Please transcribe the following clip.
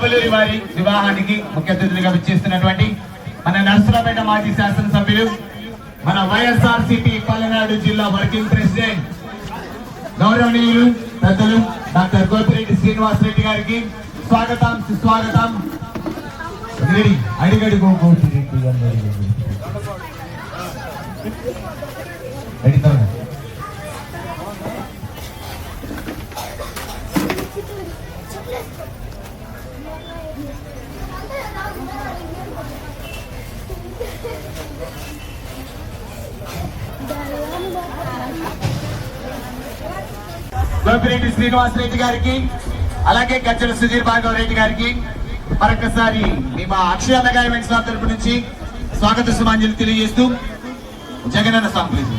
రాబలూరి వారి వివాహానికి ముఖ్య అతిథులుగా విచ్చేస్తున్నటువంటి మన నర్సరావుపేట మాజీ శాసనసభ్యులు, మన వైఎస్ఆర్సీపీ పల్నాడు జిల్లా వర్కింగ్ ప్రెసిడెంట్ గౌరవనీయులు పెద్దలు డాక్టర్ గోపిరెడ్డి శ్రీనివాస్ రెడ్డి గారికి స్వాగతం సుస్వాగతం. అడిగడుగు గోపిరెడ్డి గోపిరెడ్డి శ్రీనివాస్ రెడ్డి గారికి, అలాగే గజ్జల సుధీర్ భార్గవ్ రెడ్డి గారికి మరొకసారి మా అక్షయ మెగా ఈవెంట్స్ తరపు నుంచి స్వాగత సుమాంజలి తెలియజేస్తూ జగనన్న సాంగ్ ప్లీజ్.